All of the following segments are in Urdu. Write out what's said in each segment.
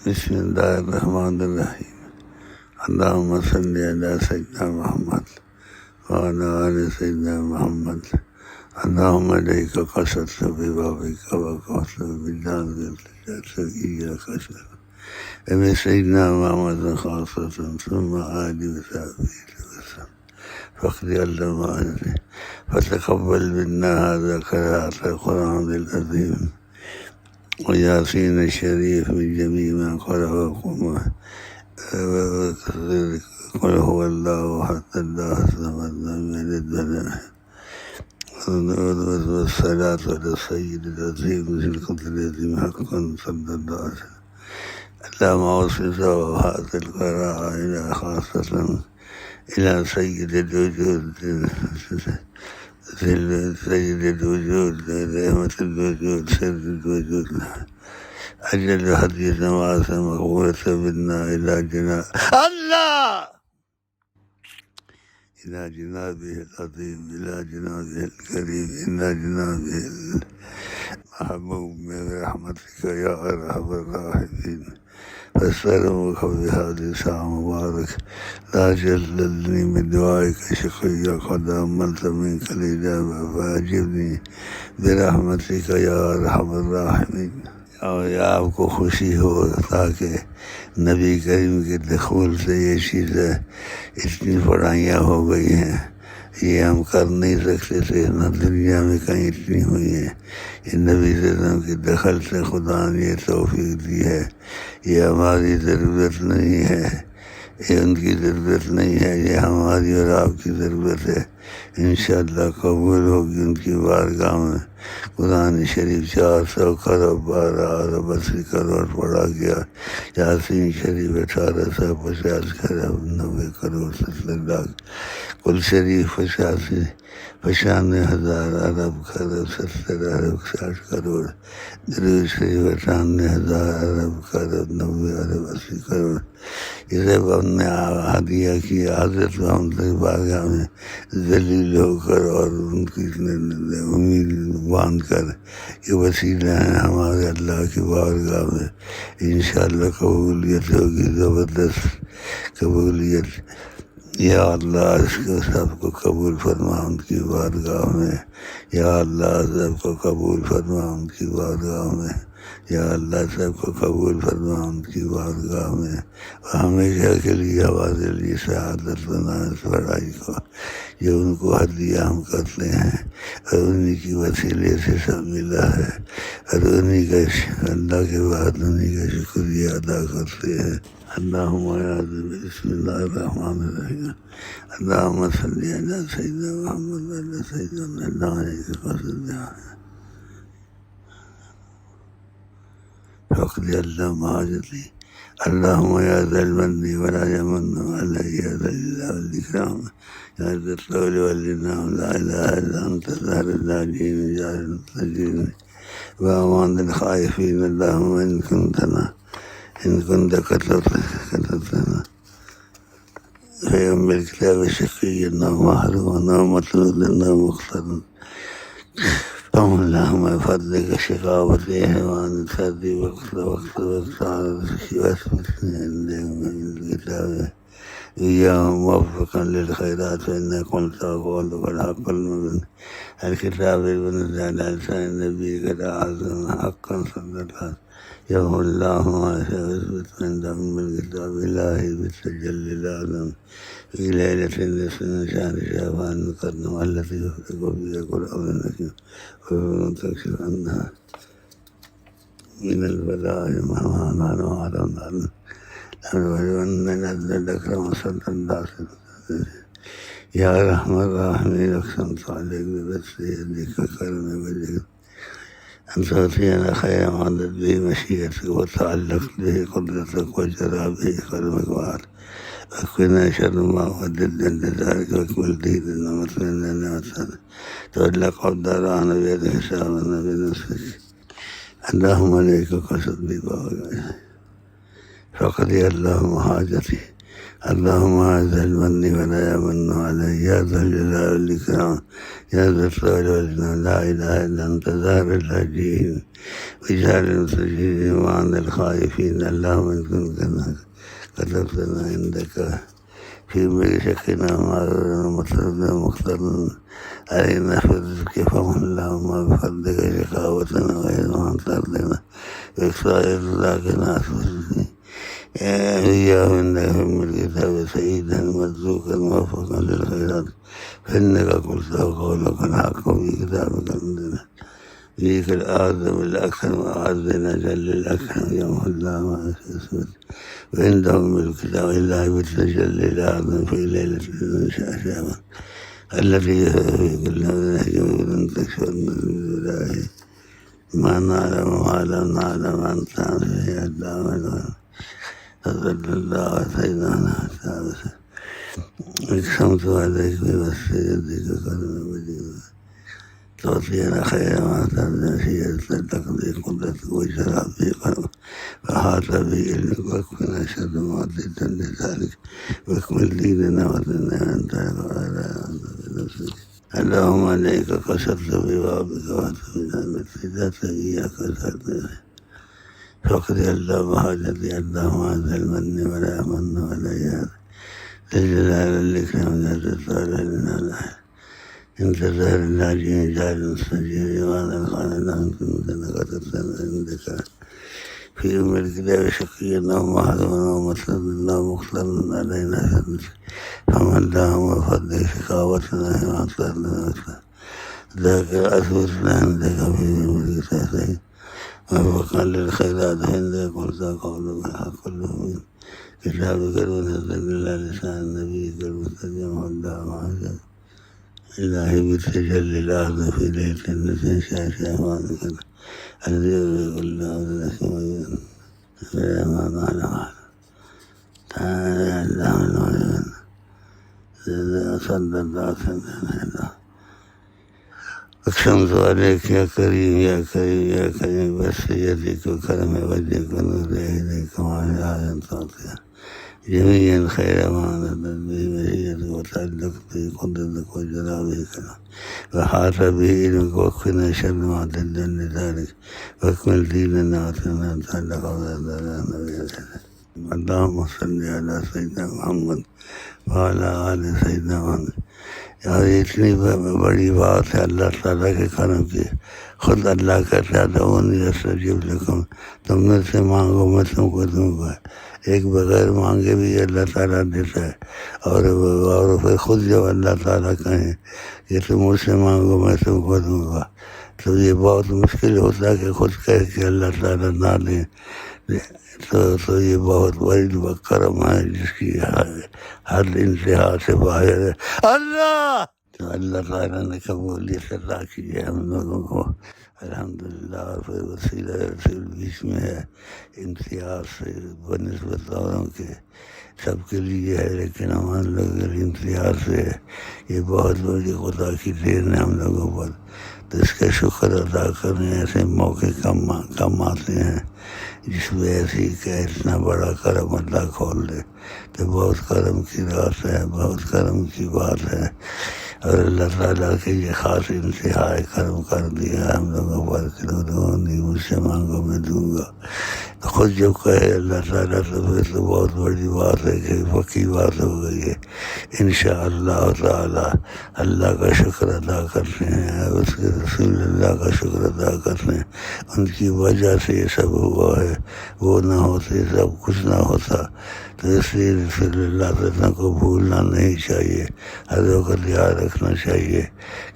بسم اللہ الرحمن الرحیم اللہم صلی علی سیدنا محمد وعلی آل سیدنا محمد اللہم علیک قصدت ببابک وقعت بالجانب إياك أسأل بسيدنا محمد خاصة ثم آل وصحبه وسلم فاقض اللهم فتقبل منا هذا قراءة القرآن العظيم وياسين الشريف من جميع ما قرأ قل هو الله أحد الله الصمد لم يلد ولم يولد والصلاة على السيد العظيم ذي القدرة حقا صلى الله عليه وسلم اللهم أوصل هذه القراءة إلى خاصة إلى سيد الوجود سيد الوجود رحمة الوجود سر الوجود أجل حديث واسع مقبولة منا إلى جناب الله إلى جنابه العظيم إلى جنابه الكريم إلى جنابه المحبوب برحمتك يا أرحم الراحمين فاستلمك بهذه الساعة مبارك لا جللني من دعائك شقيا قد أملت منك الإجابة فأجبني برحمتك يا أرحم الراحمين. اور آپ کو خوشی ہو تاکہ نبی کریم کے دخول سے یہ چیزیں اتنی پڑھائیاں ہو گئی ہیں، یہ ہم کر نہیں سکتے تھے، نہ دنیا میں کہیں اتنی ہوئی ہیں. یہ نبی صلی اللہ علیہ وسلم کے دخل سے خدا نے یہ توفیق دی ہے. یہ ہماری ضرورت نہیں ہے، یہ ان کی ضرورت نہیں ہے، یہ ہماری اور آپ کی ضرورت ہے. انشاءاللہ قبول ہوگی ان کی بارگاہ میں. قرآن شریف 400 کروڑ 12 ارب 80 کروڑ پڑھا گیا. یاسین شریف 1850 کروڑ 90 کروڑ 70 لاکھ. کل شریف 95,000 ارب کروڑ 70 ارب 60 کروڑ. درود شریف 98,000 ارب کروڑ 90 ارب 80 کروڑ. یہ سب ہم نے ہدیہ کی حضرت محمد کی بارگاہ میں ذلیل ہو کر اور ان کی امید باندھ کر یہ وسیلہ ہیں ہمارے اللہ کی بارگاہ میں. انشاءاللہ قبولیت ہوگی، زبردست قبولیت. یا اللہ اس کو سب کو قبول فرما ان کی بارگاہ میں. یا اللہ سب کو قبول فرما ان کی بارگاہ میں. یا اللہ سب کو قبول فرما ان کی بارگاہ میں. ہمیشہ کے لیے ہمارے لیے سعادت بنا اس پڑھائی کو، جو ان کو ہدیہ ہم کرتے ہیں اور انہی کی وسیلے سے سب ملا ہے، اور انہی کا اللہ کے بعد انہی کا شکریہ ادا کرتے ہیں. اللہم بسم اللہ الرحمن الرحیم اللہم صلی علی سیدنا محمد علی سیدنا اللہ علیہ وسلم فقد اللہم حاجتی اللہم یا ذا المن ولا یمن علی یا ذا الجلال والاکرام یا ذا الطول والانعام لا الہ الا انت ظاہر العلیم جاہر المتقین وامان الخائفین اللہم إن كنت كتبتنا في أم الكتاب شقيا أو محروما أو مطرودا أو مقتلا اللهم بفضلك شقاوتي حيوان الثدي وقت على واسمتني اليوم من الكتاب إياهم موفقا للخيرات فإنك قلت وقولك الحق المبين الكتاب المنزل على لسان النبي قد أعظم حقا صدقا يوم الله ما شاء يثبت عند أم الكتاب إلهي بالتجلي الأعظم في ليلة نصف من شهر شعبان المقدم التي يفتق فيها كل أمر حكيم وتكشف عنها من البلاء مهما كان وعلمنا أن نزل الأكرم صلى الله عليه وسلم يا أرحم الراحمين أقسمت عليك ببث يديك كرم وجهك أن تعطينا خير ما عدت به مشيئتك وتعلق به قدرتك وجرى به قلبك وعلى وقنا شر ما ودد عند ذلك وكل دين ومثلنا نعمتنا تولى قدرانا بيد حسابنا بنفسك اللهم عليك قصد بباغي فقضي اللهم حاجتي اللهم اعز المن ولا يمن علي يا ذا الجلال والاكرام يا ذا الطول والإكرام لا اله الا انت ظاهر اللاجئين وجعل المستجيبين وعن الخائفين. اللهم ان كنت كتبتنا عندك في شكنا ومطلبنا مختارنا علينا في الرزق فهم. اللهم بفضلك شقاوتنا غير عن طردنا باقصاء رزقنا يا من هم الكتاب سيدا مرزوقا موفقا للخيرات فإنك قلت وقولك الحق في كتابك عندنا فيك الأعظم الأكرم وأعزنا جل الأكرم يوم الله ما يسود وعندهم الكتاب إلا بالتجلي الأعظم في ليلة شعبان التي في كل نجم تكشف الله ما نعلم وما لم نعلم أنت فيه الدعوة فضل الله سيدنا ثابتا اقسمت عليك بوسط يدك كرم وجهك تعطينا خير ما تعلم فيه تقضي قدرتك وجرى في قلبك فحاط به علمك واكفنا شر ما ضد لذلك واكمل ديننا ودنا انت على نفسك. اللهم عليك قصرت ببابك واتمنى مثلات اياك سألتك فقد اللهم حاجتي اللهم عز المن ولا من ولا ياد الجلال الإكرام لا تطال لنا له انت زهر اللاجئين جعل المستجيب وانا الخانة لهم كنت لقد عندك في أم الكتاب شقيا أو محروما أو مسلما أو مختلا علينا فمن اللهم بفضلك شقاوتنا وعن طردنا ذاك أثبتنا عندك في أم الكتاب وفقا للخيرات عندك قلت قولك الحق كله من كتابك ونزل إلى لسان نبيك المستجاب الله معك إلهي بالتجلي الأعظم في ليلة التي شعبانك الذي كل أولك ويون فلا ما نعلم تعالى الله صلى الله عليه اقسمت عليك يا كريم يا كريم يا كريم بس يديك وكرم وجهك ونور يديك وعلى آية تعطيها جميعا خير ما نزل به مشيئتك وتعلقت به قدرتك وجرى به كلام وحاط به علمك واكفنا شر ما ضد لذلك واكمل ديننا وتنا تعلق وتعالى النبي اللهم صل على سيدنا محمد وعلى آل سيدنا محمد. یار اتنی بڑی بات ہے اللہ تعالیٰ کے کرم کی. خود اللہ کہتا ہے ادعونی استجب لکم تم مجھ سے مانگو میں تم کو دوں گا. ایک بغیر مانگے بھی اللہ تعالیٰ دیتا ہے اور پھر خود جب اللہ تعالیٰ کہیں کہ تم مجھ سے مانگو میں تم کو دوں گا تو یہ بہت مشکل ہوتا ہے کہ خود کہہ کہ اللہ تعالیٰ نہ دیں تو یہ بہت بڑی کرم ہے جس کی حد انتہا سے باہر ہے. اللہ تو اللہ تعالیٰ نے قبولیت عطا کی ہے ہم لوگوں کو الحمدللہ. اور پھر وسیلہ رسول بیچ میں ہے امتیاز سے بنسبت اوروں کے سب کے لیے ہے لیکن ہمارے لوگوں کے لیے امتیاز سے ہے. یہ بہت بڑی خدا کی دین ہے ہم لوگوں پر تو اس کا شکر ادا کرنے ایسے موقع کم آتے ہیں جس میں ایسی کہ اتنا بڑا کرم اللہ کھول دے تو بہت کرم کی رات ہے بہت کرم کی بات ہے. اور اللہ تعالیٰ کے یہ خاص انتہائی کرم کر دیا ہم لوگوں پر کہ نہیں مجھ سے مانگو میں دوں گا. خود جب کہے اللہ تعالیٰ تو پھر تو بہت بڑی بات ہے کہ پکی بات ہو گئی ہے. انشاءاللہ تعالیٰ اللہ کا شکر ادا کرتے ہیں اس کے رسول اللہ کا شکر ادا کرتے ہیں. ان کی وجہ سے یہ سب ہوا ہے. وہ نہ ہوتے سب کچھ نہ ہوتا. تو اس لیے رسول اللہ تعالیٰ کو بھولنا نہیں چاہیے. ہر وقت یاد رکھنا چاہیے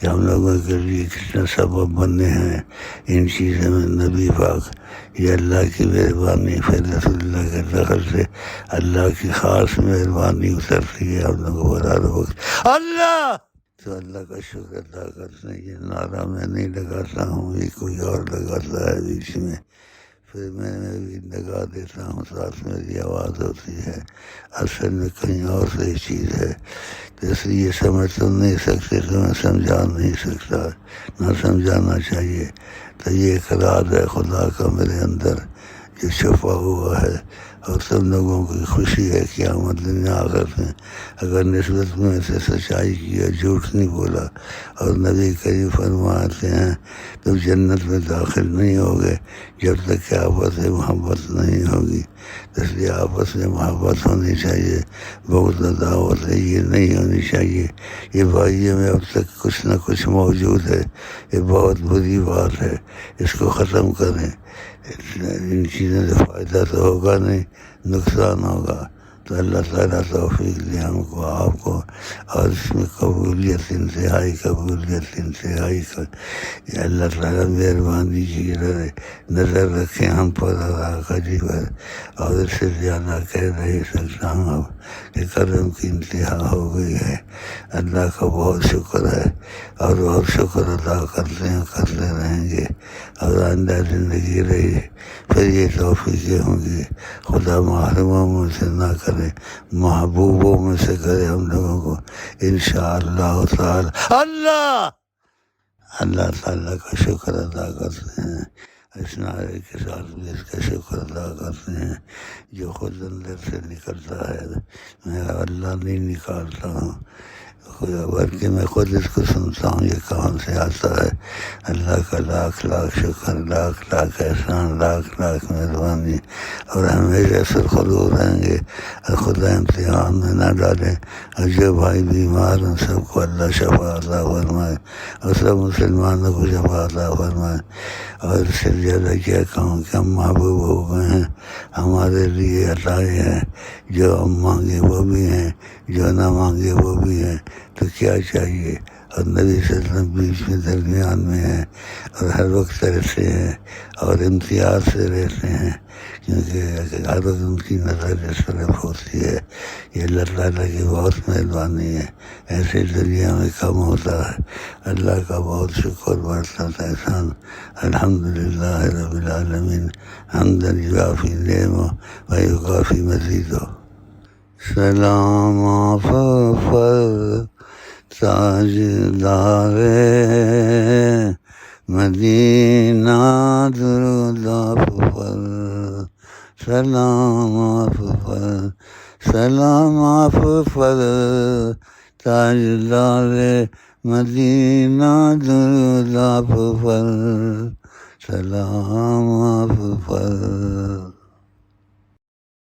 کہ ہم لوگوں کے لیے کتنے سبب بنے ہیں ان چیزوں میں. نبی پاک یہ اللہ کی مہربانی پھر رسول اللہ کے دخل سے اللہ کی خاص مہربانی اترتی ہے ہم لوگوں پر ہر وقت. اللہ تو اللہ کا شکر ادا کرتے ہیں. یہ نعرہ میں نہیں لگاتا ہوں یہ کوئی اور لگاتا ہے بیچ میں پھر میں بھی لگا دیتا ہوں ساتھ میری آواز ہوتی ہے. اصل میں کہیں اور سے چیز ہے تو اس لیے سمجھ تو نہیں سکتے تو میں سمجھا نہیں سکتا نہ سمجھانا چاہیے. تو یہ ایک راز ہے خدا کا میرے اندر جو چھپا ہوا ہے، اور تم لوگوں کی خوشی ہے قیامت دنیا آخرت میں اگر نسبت میں سے سچائی کی ہے، جھوٹ نہیں بولا۔ اور نبی کریم فرماتے ہیں تم جنت میں داخل نہیں ہوگے جب تک کہ آپس میں محبت نہیں ہوگی، اس لیے آپس میں محبت ہونی چاہیے، بغض و عداوت ہے یہ نہیں ہونی چاہیے۔ یہ بھائیوں میں اب تک کچھ نہ کچھ موجود ہے، یہ بہت بری بات ہے، اس کو ختم کریں۔ ان چیزوں سے فائدہ تو ہوگا نہیں، نقصان ہوگا۔ تو اللہ تعالیٰ توفیق دے ہم کو، آپ کو، اور اس میں قبولیت انتہائی یہ اللہ تعالیٰ مہربانی کی نظر رکھیں ہم پر اور آقا جی پر، اور اس سے زیادہ کہہ نہیں سکتا ہوں اب کہ کرم کی انتہا ہو گئی ہے۔ اللہ کا بہت شکر ہے، اور بہت شکر ادا کرتے رہیں گے، اور آئندہ زندگی رہی پھر یہ توفیقیں ہوں گی۔ خدا محروموں میں سے نہ کرے، محبوبوں میں سے کرے ہم لوگوں کو انشاءاللہ تعالی۔ اللہ تعالیٰ کا شکر ادا کرتے ہیں، اس نعرے کے ساتھ بھی اس کا شکر ادا کرتے ہیں جو خود اندر سے نکلتا ہے، میں اللہ نہیں نکالتا ہوں، بلکہ میں خود اس کو سنتا ہوں یہ کہاں سے آتا ہے۔ اللہ کا لاکھ لاکھ شکر، لاکھ لاکھ احسان، لاکھ لاکھ مہربانی، اور ہمیشہ سرخرو رہیں گے، اور خدا امتحان میں نہ ڈالیں۔ اور جو بھائی بیمار ہیں سب کو اللہ شفا عطا فرمائے، اور سب مسلمانوں کو شفا عطا فرمائے۔ اور اس سے زیادہ کیا کہوں کہ ہم محبوب ہو گئے ہیں، ہمارے لیے عطائیں ہیں، جو ہم مانگے وہ بھی ہیں، جو نہ مانگے وہ بھی ہیں، تو کیا چاہیے۔ اور نبی صلی اللہ علیہ وسلم بیچ میں درمیان میں ہیں، اور ہر وقت رہتے ہیں، اور امتیاز سے رہتے ہیں، کیونکہ ہر وقت ان کی نظر اس طرف ہوتی ہے۔ یہ اللہ تعالیٰ کی بہت مہربانی ہے، ایسے دنیا میں کم ہوتا ہے۔ اللہ کا بہت شکر برتا احسان۔ الحمدللہ رب العالمین، حمدا یوافی نعمہ و یکافی مزیدہ۔ سلام آپ پر تاجدار مدینہ، درود آپ پر، سلام آپ پر، سلام آپ پر تاجدار مدینہ، درود آپ پر، سلام آپ پر۔